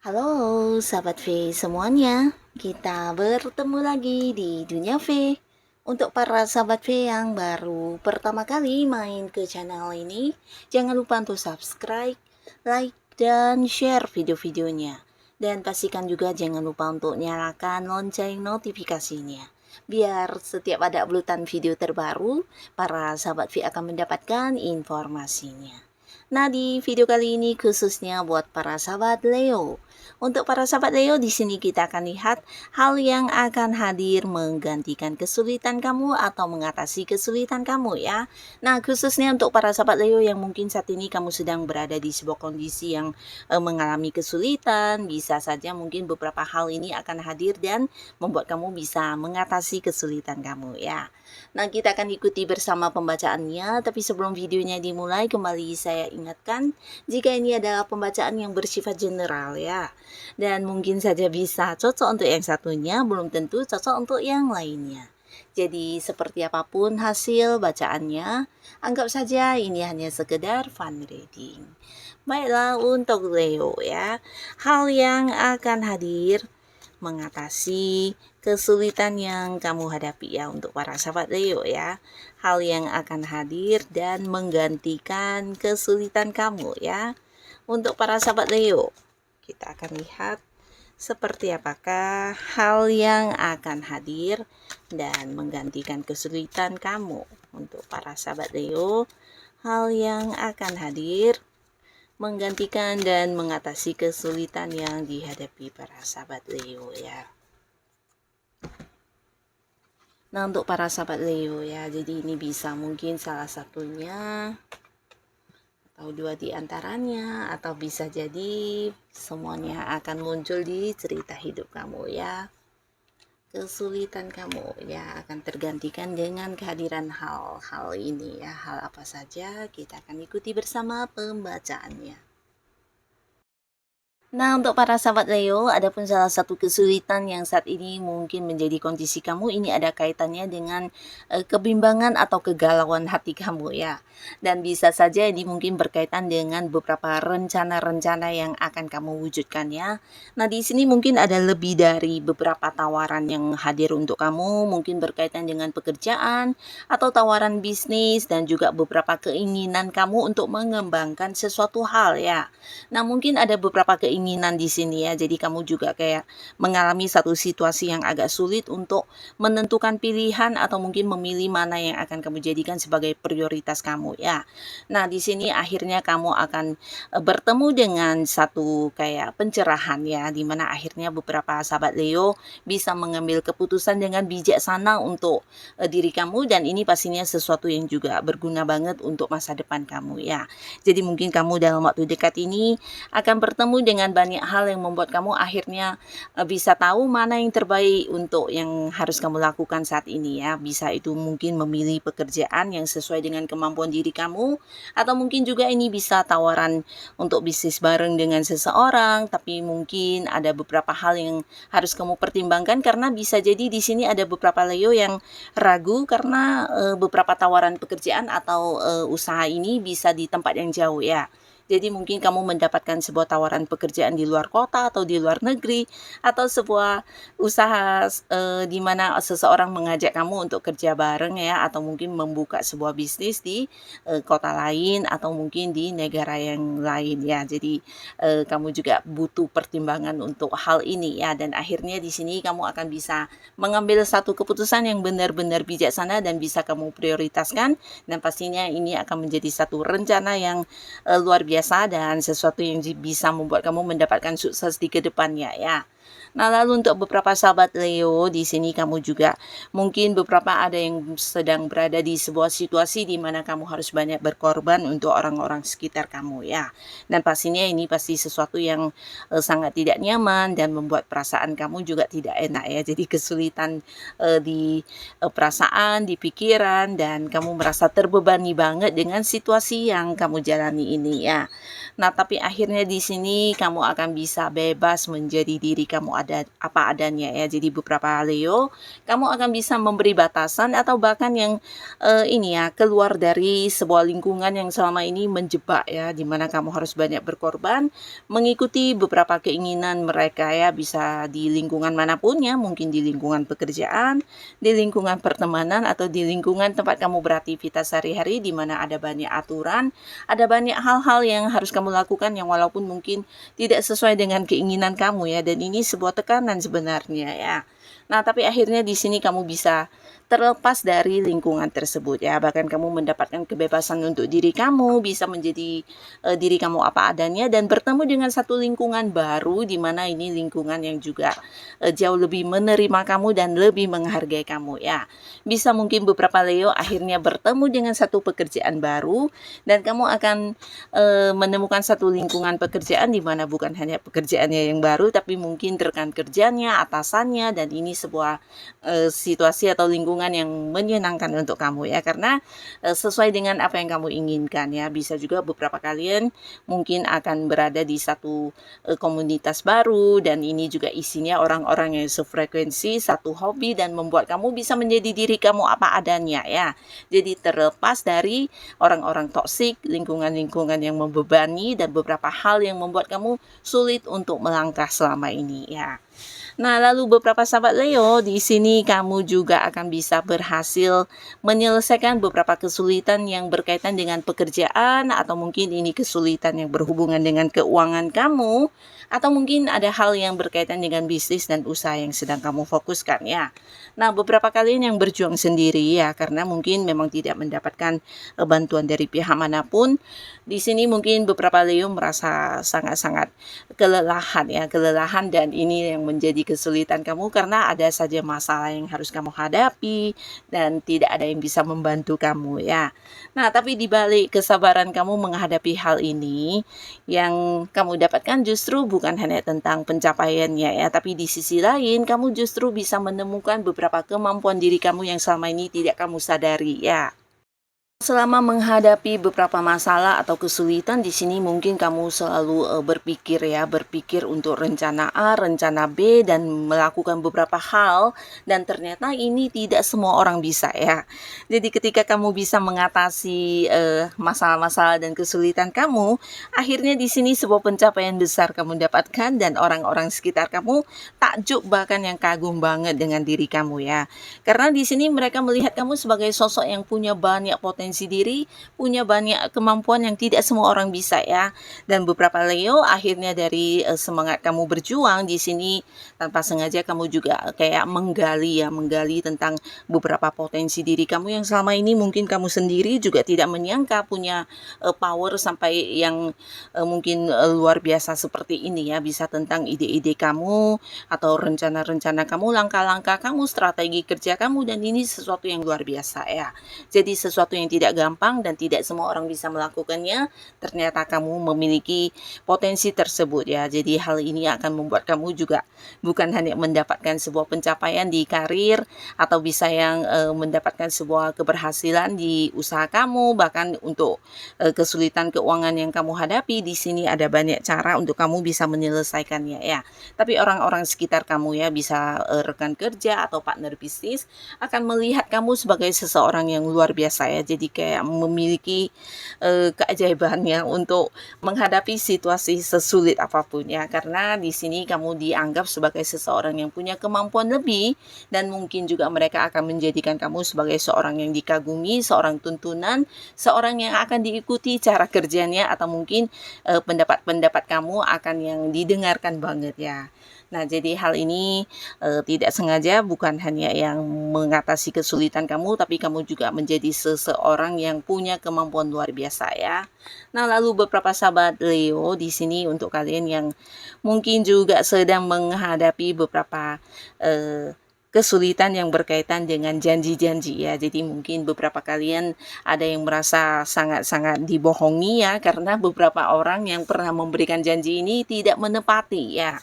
Halo sahabat V semuanya, kita bertemu lagi di Dunia V. Untuk para sahabat V yang baru pertama kali main ke channel ini, jangan lupa untuk subscribe, like, dan share video-videonya. Dan pastikan juga jangan lupa untuk nyalakan lonceng notifikasinya. Biar setiap ada uploadan video terbaru, para sahabat V akan mendapatkan informasinya. Nah, di video kali ini khususnya buat para sahabat Leo. Untuk para sahabat Leo, di sini kita akan lihat hal yang akan hadir menggantikan kesulitan kamu atau mengatasi kesulitan kamu ya. Nah, khususnya untuk para sahabat Leo yang mungkin saat ini kamu sedang berada di sebuah kondisi yang mengalami kesulitan, bisa saja mungkin beberapa hal ini akan hadir dan membuat kamu bisa mengatasi kesulitan kamu ya. Nah, kita akan ikuti bersama pembacaannya, tapi sebelum videonya dimulai, kembali saya ingatkan, jika ini adalah pembacaan yang bersifat general ya, dan mungkin saja bisa cocok untuk yang satunya, belum tentu cocok untuk yang lainnya. Jadi seperti apapun hasil bacaannya, anggap saja ini hanya sekedar fun reading. Baiklah, untuk Leo ya, hal yang akan hadir mengatasi kesulitan yang kamu hadapi ya untuk para sahabat Leo ya. Hal yang akan hadir dan menggantikan kesulitan kamu ya. Untuk para sahabat Leo, kita akan lihat seperti apakah hal yang akan hadir dan menggantikan kesulitan kamu. Untuk para sahabat Leo, hal yang akan hadir menggantikan dan mengatasi kesulitan yang dihadapi para sahabat Leo ya. Nah, untuk para sahabat Leo ya, jadi ini bisa mungkin salah satunya atau dua di antaranya, atau bisa jadi semuanya akan muncul di cerita hidup kamu ya. Kesulitan kamu ya akan tergantikan dengan kehadiran hal-hal ini ya. Hal apa saja, kita akan ikuti bersama pembacaannya. Nah, untuk para sahabat Leo, adapun salah satu kesulitan yang saat ini mungkin menjadi kondisi kamu, ini ada kaitannya dengan kebimbangan atau kegalauan hati kamu ya. Dan bisa saja ini mungkin berkaitan dengan beberapa rencana-rencana yang akan kamu wujudkan ya. Nah, di sini mungkin ada lebih dari beberapa tawaran yang hadir untuk kamu, mungkin berkaitan dengan pekerjaan atau tawaran bisnis dan juga beberapa keinginan kamu untuk mengembangkan sesuatu hal ya. Nah, mungkin ada beberapa keinginan di sini ya. Jadi kamu juga kayak mengalami satu situasi yang agak sulit untuk menentukan pilihan atau mungkin memilih mana yang akan kamu jadikan sebagai prioritas kamu ya. Nah, di sini akhirnya kamu akan bertemu dengan satu kayak pencerahan ya, di mana akhirnya beberapa sahabat Leo bisa mengambil keputusan dengan bijaksana untuk diri kamu, dan ini pastinya sesuatu yang juga berguna banget untuk masa depan kamu ya. Jadi mungkin kamu dalam waktu dekat ini akan bertemu dengan banyak hal yang membuat kamu akhirnya bisa tahu mana yang terbaik untuk yang harus kamu lakukan saat ini ya. Bisa itu mungkin memilih pekerjaan yang sesuai dengan kemampuan diri kamu, atau mungkin juga ini bisa tawaran untuk bisnis bareng dengan seseorang, tapi mungkin ada beberapa hal yang harus kamu pertimbangkan, karena bisa jadi di sini ada beberapa Leo yang ragu karena beberapa tawaran pekerjaan atau usaha ini bisa di tempat yang jauh ya. Jadi mungkin kamu mendapatkan sebuah tawaran pekerjaan di luar kota atau di luar negeri, atau sebuah usaha di mana seseorang mengajak kamu untuk kerja bareng ya, atau mungkin membuka sebuah bisnis di kota lain atau mungkin di negara yang lain ya. Jadi kamu juga butuh pertimbangan untuk hal ini ya, dan akhirnya di sini kamu akan bisa mengambil satu keputusan yang benar-benar bijaksana dan bisa kamu prioritaskan, dan pastinya ini akan menjadi satu rencana yang luar biasa dan sesuatu yang bisa membuat kamu mendapatkan sukses di kedepannya ya. Nah, lalu untuk beberapa sahabat Leo, di sini kamu juga mungkin beberapa ada yang sedang berada di sebuah situasi di mana kamu harus banyak berkorban untuk orang-orang sekitar kamu ya. Dan pastinya ini pasti sesuatu yang sangat tidak nyaman dan membuat perasaan kamu juga tidak enak ya. Jadi kesulitan di perasaan, di pikiran, dan kamu merasa terbebani banget dengan situasi yang kamu jalani ini ya. Nah, tapi akhirnya di sini kamu akan bisa bebas menjadi diri kamu ada apa adanya ya. Jadi beberapa Leo, kamu akan bisa memberi batasan atau bahkan yang ini ya, keluar dari sebuah lingkungan yang selama ini menjebak ya, di mana kamu harus banyak berkorban mengikuti beberapa keinginan mereka ya, bisa di lingkungan manapun ya, mungkin di lingkungan pekerjaan, di lingkungan pertemanan, atau di lingkungan tempat kamu beraktivitas sehari-hari di mana ada banyak aturan, ada banyak hal-hal yang harus kamu lakukan yang walaupun mungkin tidak sesuai dengan keinginan kamu ya, dan ini sebuah tekanan sebenarnya ya. Nah, tapi akhirnya di sini kamu bisa terlepas dari lingkungan tersebut ya, bahkan kamu mendapatkan kebebasan untuk diri kamu, bisa menjadi diri kamu apa adanya dan bertemu dengan satu lingkungan baru di mana ini lingkungan yang juga jauh lebih menerima kamu dan lebih menghargai kamu ya. Bisa mungkin beberapa Leo akhirnya bertemu dengan satu pekerjaan baru dan kamu akan menemukan satu lingkungan pekerjaan di mana bukan hanya pekerjaannya yang baru tapi mungkin rekan kerjanya, atasannya, dan ini sebuah situasi atau lingkungan yang menyenangkan untuk kamu ya, karena sesuai dengan apa yang kamu inginkan ya. Bisa juga beberapa kalian mungkin akan berada di satu komunitas baru dan ini juga isinya orang-orang yang sefrekuensi, satu hobi, dan membuat kamu bisa menjadi diri kamu apa adanya ya. Jadi terlepas dari orang-orang toksik, lingkungan-lingkungan yang membebani, dan beberapa hal yang membuat kamu sulit untuk melangkah selama ini ya. Nah, lalu beberapa sahabat Leo, di sini kamu juga akan bisa berhasil menyelesaikan beberapa kesulitan yang berkaitan dengan pekerjaan, atau mungkin ini kesulitan yang berhubungan dengan keuangan kamu, atau mungkin ada hal yang berkaitan dengan bisnis dan usaha yang sedang kamu fokuskan ya. Nah, beberapa kalian yang berjuang sendiri ya, karena mungkin memang tidak mendapatkan bantuan dari pihak manapun. Di sini mungkin beberapa Leo merasa sangat-sangat kelelahan dan ini yang menjadi kesulitan kamu karena ada saja masalah yang harus kamu hadapi dan tidak ada yang bisa membantu kamu ya. Nah, tapi di balik kesabaran kamu menghadapi hal ini, yang kamu dapatkan justru bukan hanya tentang pencapaiannya ya, tapi di sisi lain kamu justru bisa menemukan beberapa kemampuan diri kamu yang selama ini tidak kamu sadari ya. Selama menghadapi beberapa masalah atau kesulitan di sini mungkin kamu selalu berpikir untuk rencana A, rencana B, dan melakukan beberapa hal, dan ternyata ini tidak semua orang bisa ya. Jadi ketika kamu bisa mengatasi masalah-masalah dan kesulitan kamu, akhirnya di sini sebuah pencapaian besar kamu dapatkan dan orang-orang sekitar kamu takjub bahkan yang kagum banget dengan diri kamu ya. Karena di sini mereka melihat kamu sebagai sosok yang punya banyak potensi diri, punya banyak kemampuan yang tidak semua orang bisa ya. Dan beberapa Leo akhirnya dari semangat kamu berjuang di sini tanpa sengaja kamu juga kayak menggali tentang beberapa potensi diri kamu yang selama ini mungkin kamu sendiri juga tidak menyangka punya power sampai yang mungkin luar biasa seperti ini ya. Bisa tentang ide-ide kamu atau rencana-rencana kamu, langkah-langkah kamu, strategi kerja kamu, dan ini sesuatu yang luar biasa ya. Jadi sesuatu yang tidak gampang dan tidak semua orang bisa melakukannya, ternyata kamu memiliki potensi tersebut ya. Jadi hal ini akan membuat kamu juga bukan hanya mendapatkan sebuah pencapaian di karir atau bisa yang mendapatkan sebuah keberhasilan di usaha kamu, bahkan untuk kesulitan keuangan yang kamu hadapi, di sini ada banyak cara untuk kamu bisa menyelesaikannya ya. Tapi orang-orang sekitar kamu ya, bisa rekan kerja atau partner bisnis, akan melihat kamu sebagai seseorang yang luar biasa ya. Jadi kayak memiliki keajaibannya untuk menghadapi situasi sesulit apapun ya, karena di sini kamu dianggap sebagai seseorang yang punya kemampuan lebih, dan mungkin juga mereka akan menjadikan kamu sebagai seorang yang dikagumi, seorang tuntunan, seorang yang akan diikuti cara kerjanya, atau mungkin pendapat-pendapat kamu akan yang didengarkan banget ya. Nah, jadi hal ini tidak sengaja bukan hanya yang mengatasi kesulitan kamu, tapi kamu juga menjadi seseorang seseorang yang punya kemampuan luar biasa ya. Nah, lalu beberapa sahabat Leo di sini untuk kalian yang mungkin juga sedang menghadapi beberapa kesulitan yang berkaitan dengan janji-janji ya. Jadi mungkin beberapa kalian ada yang merasa sangat-sangat dibohongi ya, karena beberapa orang yang pernah memberikan janji ini tidak menepati ya.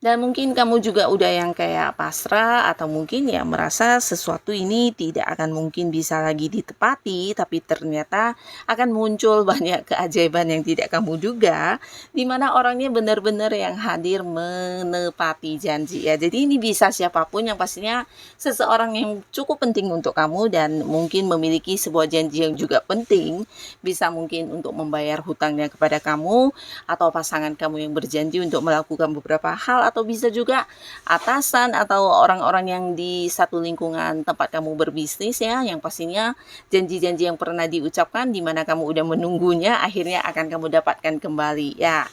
Dan mungkin kamu juga udah yang kayak pasrah atau mungkin ya merasa sesuatu ini tidak akan mungkin bisa lagi ditepati, tapi ternyata akan muncul banyak keajaiban yang tidak kamu duga, di mana orangnya benar-benar yang hadir menepati janji ya. Jadi ini bisa siapapun, yang pastinya seseorang yang cukup penting untuk kamu dan mungkin memiliki sebuah janji yang juga penting, bisa mungkin untuk membayar hutangnya kepada kamu atau pasangan kamu yang berjanji untuk melakukan beberapa hal, atau bisa juga atasan atau orang-orang yang di satu lingkungan tempat kamu berbisnis ya, yang pastinya janji-janji yang pernah diucapkan di mana kamu udah menunggunya akhirnya akan kamu dapatkan kembali ya.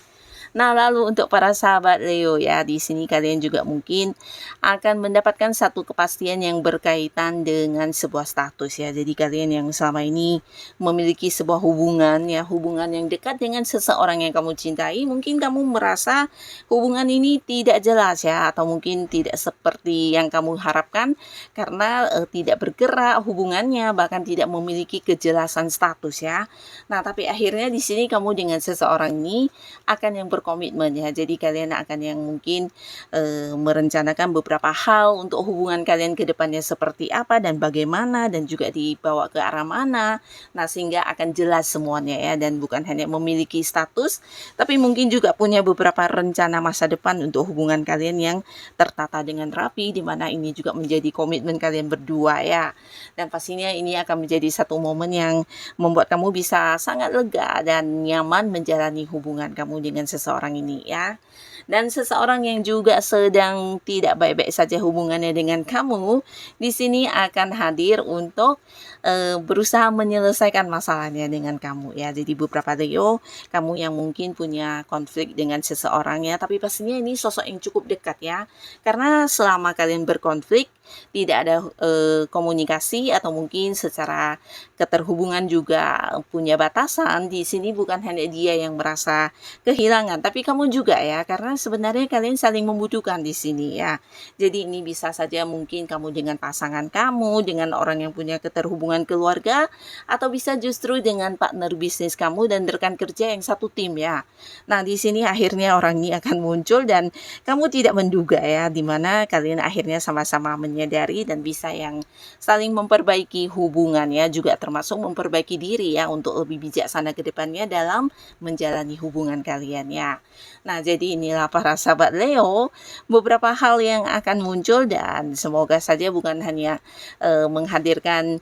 Nah, lalu untuk para sahabat Leo ya, di sini kalian juga mungkin akan mendapatkan satu kepastian yang berkaitan dengan sebuah status ya. Jadi kalian yang selama ini memiliki sebuah hubungan ya, hubungan yang dekat dengan seseorang yang kamu cintai, mungkin kamu merasa hubungan ini tidak jelas ya, atau mungkin tidak seperti yang kamu harapkan karena tidak bergerak hubungannya, bahkan tidak memiliki kejelasan status ya. Nah, tapi akhirnya di sini kamu dengan seseorang ini akan yang berkomitmen ya. Jadi kalian akan yang mungkin merencanakan beberapa hal untuk hubungan kalian ke depannya seperti apa dan bagaimana, dan juga dibawa ke arah mana. Nah, sehingga akan jelas semuanya ya, dan bukan hanya memiliki status, tapi mungkin juga punya beberapa rencana masa depan untuk hubungan kalian yang tertata dengan rapi, di mana ini juga menjadi komitmen kalian berdua ya. Dan pastinya ini akan menjadi satu momen yang membuat kamu bisa sangat lega dan nyaman menjalani hubungan kamu dengan seseorang ini ya. Dan seseorang yang juga sedang tidak baik-baik saja hubungannya dengan kamu, di sini akan hadir untuk berusaha menyelesaikan masalahnya dengan kamu ya. Jadi beberapa Leo, kamu yang mungkin punya konflik dengan seseorang ya, tapi pastinya ini sosok yang cukup dekat ya. Karena selama kalian berkonflik, tidak ada komunikasi atau mungkin secara keterhubungan juga punya batasan. Di sini bukan hanya dia yang merasa kehilangan, tapi kamu juga ya, karena sebenarnya kalian saling membutuhkan di sini ya. Jadi ini bisa saja mungkin kamu dengan pasangan kamu, dengan orang yang punya keterhubungan keluarga, atau bisa justru dengan partner bisnis kamu dan rekan kerja yang satu tim ya. Nah, di sini akhirnya orang ini akan muncul dan kamu tidak menduga ya, dimana kalian akhirnya sama-sama menyadari dan bisa yang saling memperbaiki hubungannya, juga termasuk memperbaiki diri ya untuk lebih bijaksana ke depannya dalam menjalani hubungan kalian ya. Nah, jadi inilah para sahabat Leo, beberapa hal yang akan muncul, dan semoga saja bukan hanya menghadirkan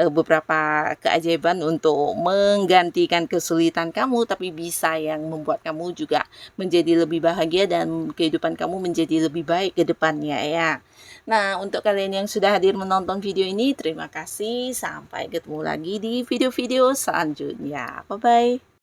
beberapa keajaiban untuk menggantikan kesulitan kamu, tapi bisa yang membuat kamu juga menjadi lebih bahagia dan kehidupan kamu menjadi lebih baik ke depannya ya. Nah, untuk kalian yang sudah hadir menonton video ini, terima kasih. Sampai ketemu lagi di video-video selanjutnya. Bye-bye.